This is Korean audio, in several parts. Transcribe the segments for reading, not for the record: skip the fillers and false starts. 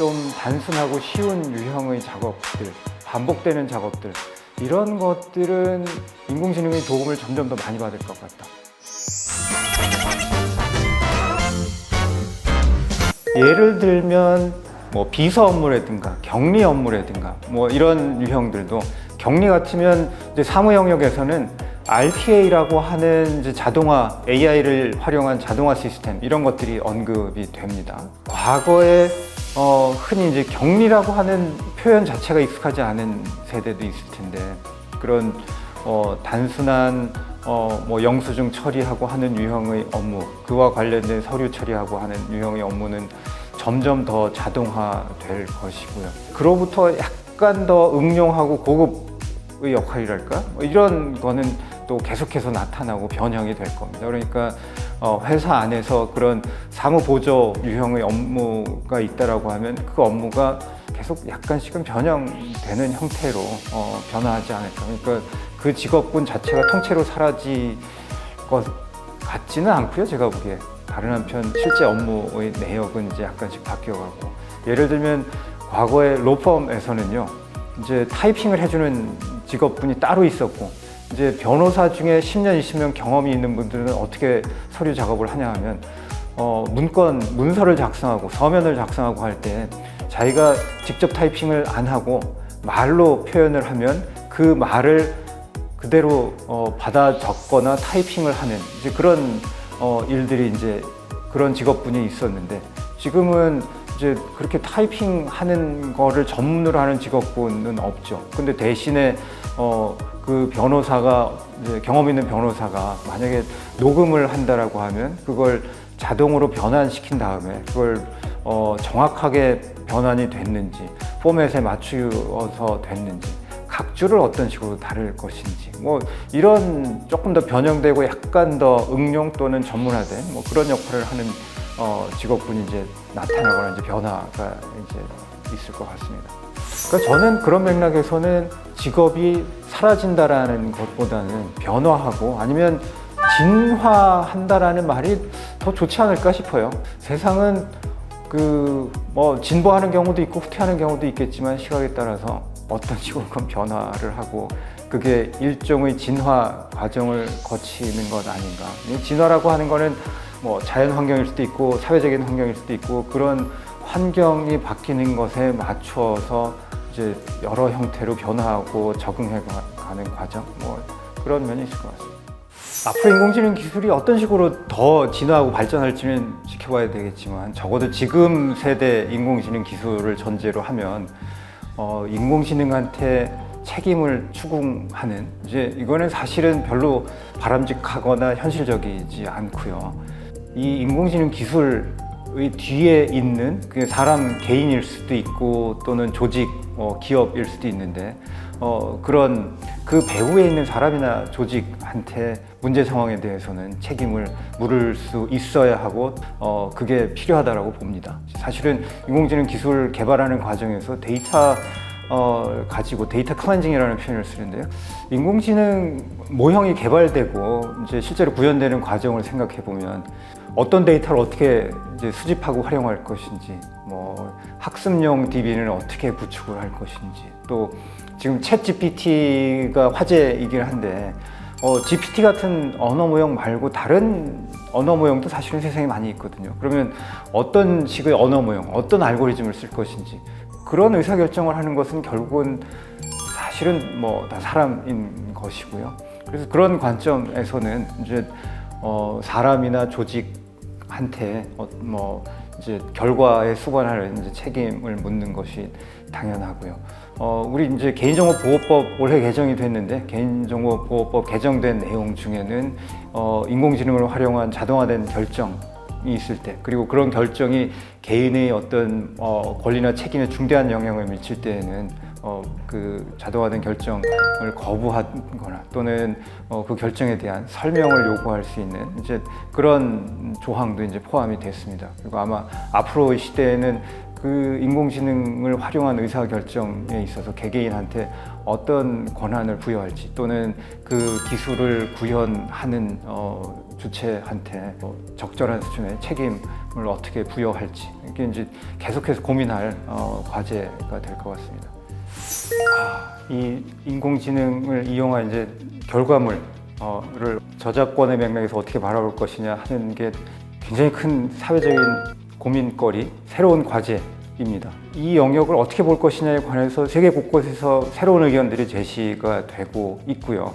좀 단순하고 쉬운 유형의 작업들, 반복되는 작업들, 이런 것들은 인공지능의 도움을 점점 더 많이 받을 것 같다. 예를 들면 뭐 비서 업무라든가 격리 업무라든가 뭐 이런 유형들도, 격리 같으면 이제 사무 영역에서는 RPA라고 하는 이제 자동화, AI를 활용한 자동화 시스템, 이런 것들이 언급이 됩니다. 과거에 흔히 이제 격리라고 하는 표현 자체가 익숙하지 않은 세대도 있을 텐데, 그런 단순한 뭐 영수증 처리하고 하는 유형의 업무, 그와 관련된 서류 처리하고 하는 유형의 업무는 점점 더 자동화될 것이고요. 그로부터 약간 더 응용하고 고급의 역할이랄까? 이런 거는 또 계속해서 나타나고 변형이 될 겁니다. 그러니까 회사 안에서 그런 사무보조 유형의 업무가 있다라고 하면 그 업무가 계속 약간씩은 변형되는 형태로 변화하지 않을까. 그러니까 그 직업군 자체가 통째로 사라질 것 같지는 않고요, 제가 보기에. 다른 한편 실제 업무의 내역은 이제 약간씩 바뀌어가고, 예를 들면 과거의 로펌에서는요, 이제 타이핑을 해주는 직업군이 따로 있었고, 이제 변호사 중에 10년, 20년 경험이 있는 분들은 어떻게 서류 작업을 하냐 하면 문서를 작성하고 서면을 작성하고 할 때 자기가 직접 타이핑을 안 하고 말로 표현을 하면 그 말을 그대로 받아 적거나 타이핑을 하는 이제 그런 일들이 이제 그런 직업군이 있었는데, 지금은 이제 그렇게 타이핑하는 거를 전문으로 하는 직업군은 없죠. 근데 대신에 그 변호사가, 이제 경험 있는 변호사가 만약에 녹음을 한다라고 하면 그걸 자동으로 변환시킨 다음에 그걸 정확하게 변환이 됐는지, 포맷에 맞추어서 됐는지, 각주를 어떤 식으로 다룰 것인지, 뭐 이런 조금 더 변형되고 약간 더 응용 또는 전문화된 뭐 그런 역할을 하는 직업군이 이제 나타나거나 이제 변화가 이제 있을 것 같습니다. 그러니까 저는 그런 맥락에서는 직업이 사라진다라는 것보다는 변화하고 아니면 진화한다라는 말이 더 좋지 않을까 싶어요. 세상은 뭐 진보하는 경우도 있고 후퇴하는 경우도 있겠지만 시각에 따라서 어떤 식으로건 변화를 하고, 그게 일종의 진화 과정을 거치는 것 아닌가. 진화라고 하는 거는 뭐 자연 환경일 수도 있고 사회적인 환경일 수도 있고, 그런 환경이 바뀌는 것에 맞춰서 이제 여러 형태로 변화하고 적응해 가는 과정, 뭐 그런 면이 있을 것 같습니다. 앞으로 인공지능 기술이 어떤 식으로 더 진화하고 발전할지는 지켜봐야 되겠지만, 적어도 지금 세대 인공지능 기술을 전제로 하면 인공지능한테 책임을 추궁하는, 이제 이거는 사실은 별로 바람직하거나 현실적이지 않고요. 이 인공지능 기술의 뒤에 있는 그게 사람 개인일 수도 있고 또는 조직, 기업일 수도 있는데, 그런 그 배후에 있는 사람이나 조직한테 문제 상황에 대해서는 책임을 물을 수 있어야 하고 그게 필요하다고 봅니다. 사실은 인공지능 기술 개발하는 과정에서 데이터 가지고 데이터 클렌징이라는 표현을 쓰는데요. 인공지능 모형이 개발되고 이제 실제로 구현되는 과정을 생각해 보면 어떤 데이터를 어떻게 이제 수집하고 활용할 것인지, 뭐 학습용 DB는 어떻게 구축을 할 것인지, 또 지금 챗 GPT가 화제이긴 한데 GPT 같은 언어 모형 말고 다른 언어 모형도 사실은 세상에 많이 있거든요. 그러면 어떤 식의 언어 모형, 어떤 알고리즘을 쓸 것인지, 그런 의사결정을 하는 것은 결국은 사실은 뭐 다 사람인 것이고요. 그래서 그런 관점에서는 이제 사람이나 조직한테 뭐 이제 결과에 수반할 이제 책임을 묻는 것이 당연하고요. 우리 이제 개인정보보호법 올해 개정이 됐는데, 개인정보보호법 개정된 내용 중에는 인공지능을 활용한 자동화된 결정이 있을 때, 그리고 그런 결정이 개인의 어떤 권리나 책임에 중대한 영향을 미칠 때에는 그 자동화된 결정을 거부하거나 또는 그 결정에 대한 설명을 요구할 수 있는 이제 그런 조항도 이제 포함이 됐습니다. 그리고 아마 앞으로의 시대에는 그 인공지능을 활용한 의사결정에 있어서 개개인한테 어떤 권한을 부여할지, 또는 그 기술을 구현하는 주체한테 적절한 수준의 책임을 어떻게 부여할지 이게 이제 계속해서 고민할 과제가 될 것 같습니다. 이 인공지능을 이용한 이제 결과물을 저작권의 맥락에서 어떻게 바라볼 것이냐 하는 게 굉장히 큰 사회적인 고민거리, 새로운 과제입니다. 이 영역을 어떻게 볼 것이냐에 관해서 세계 곳곳에서 새로운 의견들이 제시가 되고 있고요.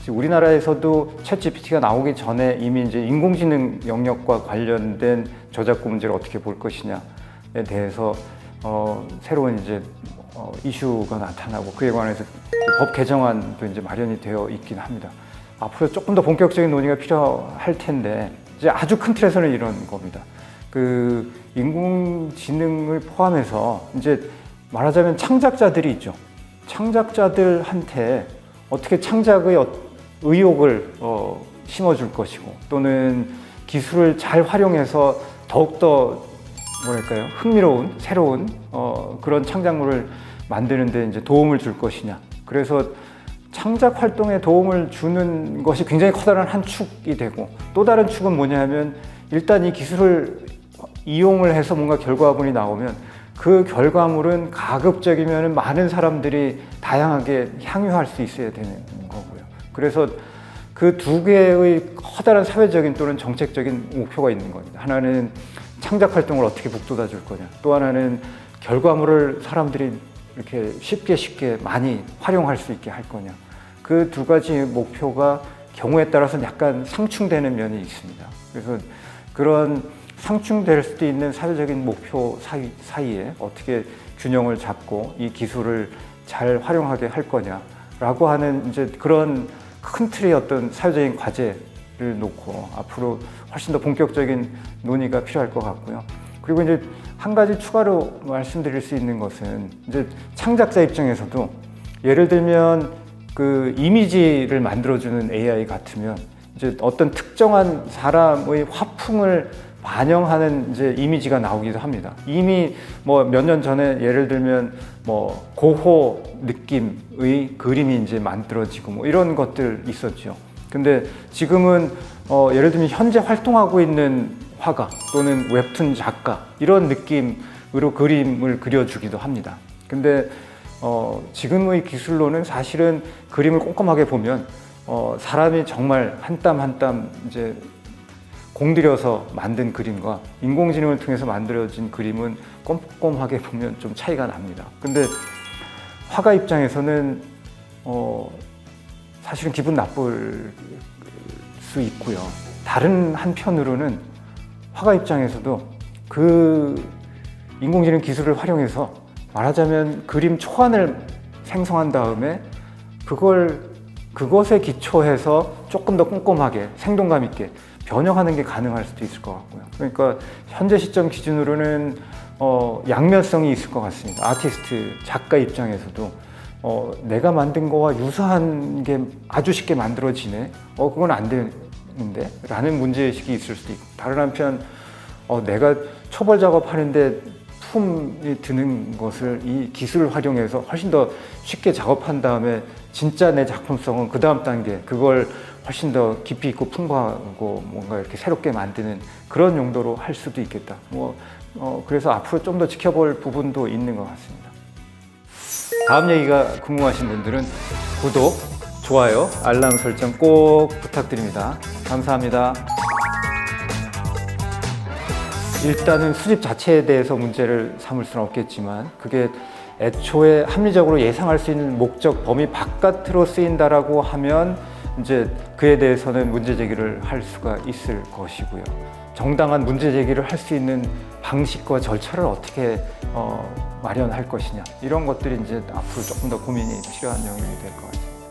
우리나라에서도 챗GPT가 나오기 전에 이미 이제 인공지능 영역과 관련된 저작권 문제를 어떻게 볼 것이냐에 대해서 새로운 이제 이슈가 나타나고 그에 관해서 법 개정안도 이제 마련이 되어 있긴 합니다. 앞으로 조금 더 본격적인 논의가 필요할 텐데 이제 아주 큰 틀에서는 이런 겁니다. 그 인공지능을 포함해서 이제 말하자면 창작자들이 있죠. 창작자들한테 어떻게 창작의 의욕을 심어줄 것이고 또는 기술을 잘 활용해서 더욱더 뭐랄까요 흥미로운 새로운 그런 창작물을 만드는데 이제 도움을 줄 것이냐. 그래서 창작 활동에 도움을 주는 것이 굉장히 커다란 한 축이 되고 또 다른 축은 뭐냐면 일단 이 기술을 이용을 해서 뭔가 결과물이 나오면 그 결과물은 가급적이면 많은 사람들이 다양하게 향유할 수 있어야 되는 거고요. 그래서 그 두 개의 커다란 사회적인 또는 정책적인 목표가 있는 겁니다. 하나는 창작 활동을 어떻게 북돋아 줄 거냐. 또 하나는 결과물을 사람들이 이렇게 쉽게 많이 활용할 수 있게 할 거냐. 그 두 가지 목표가 경우에 따라서는 약간 상충되는 면이 있습니다. 그래서 그런 상충될 수도 있는 사회적인 목표 사이에 어떻게 균형을 잡고 이 기술을 잘 활용하게 할 거냐라고 하는 이제 그런 큰 틀의 어떤 사회적인 과제를 놓고 앞으로 훨씬 더 본격적인 논의가 필요할 것 같고요. 그리고 이제 한 가지 추가로 말씀드릴 수 있는 것은 이제 창작자 입장에서도 예를 들면 그 이미지를 만들어주는 AI 같으면 이제 어떤 특정한 사람의 화풍을 반영하는 이제 이미지가 나오기도 합니다. 이미 뭐 몇 년 전에 예를 들면 뭐 고호 느낌의 그림이 이제 만들어지고 뭐 이런 것들 있었죠. 근데 지금은 예를 들면 현재 활동하고 있는 화가 또는 웹툰 작가 이런 느낌으로 그림을 그려주기도 합니다. 근데 지금의 기술로는 사실은 그림을 꼼꼼하게 보면 사람이 정말 한 땀 한 땀 이제 공들여서 만든 그림과 인공지능을 통해서 만들어진 그림은 꼼꼼하게 보면 좀 차이가 납니다. 근데 화가 입장에서는 사실은 기분 나쁠 수 있고요. 다른 한편으로는 화가 입장에서도 그 인공지능 기술을 활용해서 말하자면 그림 초안을 생성한 다음에 그것에 기초해서 조금 더 꼼꼼하게 생동감 있게 변형하는 게 가능할 수도 있을 것 같고요. 그러니까 현재 시점 기준으로는 양면성이 있을 것 같습니다. 아티스트, 작가 입장에서도 내가 만든 거와 유사한 게 아주 쉽게 만들어지네. 그건 안 되는데? 라는 문제의식이 있을 수도 있고 다른 한편 내가 초벌 작업하는데 품이 드는 것을 이 기술을 활용해서 훨씬 더 쉽게 작업한 다음에 진짜 내 작품성은 그 다음 단계 그걸 훨씬 더 깊이 있고 풍부하고 뭔가 이렇게 새롭게 만드는 그런 용도로 할 수도 있겠다. 그래서 앞으로 좀 더 지켜볼 부분도 있는 것 같습니다. 다음 얘기가 궁금하신 분들은 구독, 좋아요, 알람 설정 꼭 부탁드립니다. 감사합니다. 일단은 수집 자체에 대해서 문제를 삼을 수는 없겠지만 그게 애초에 합리적으로 예상할 수 있는 목적 범위 바깥으로 쓰인다라고 하면 이제 그에 대해서는 문제 제기를 할 수가 있을 것이고요. 정당한 문제 제기를 할 수 있는 방식과 절차를 어떻게 마련할 것이냐 이런 것들이 이제 앞으로 조금 더 고민이 필요한 영역이 될 것 같습니다.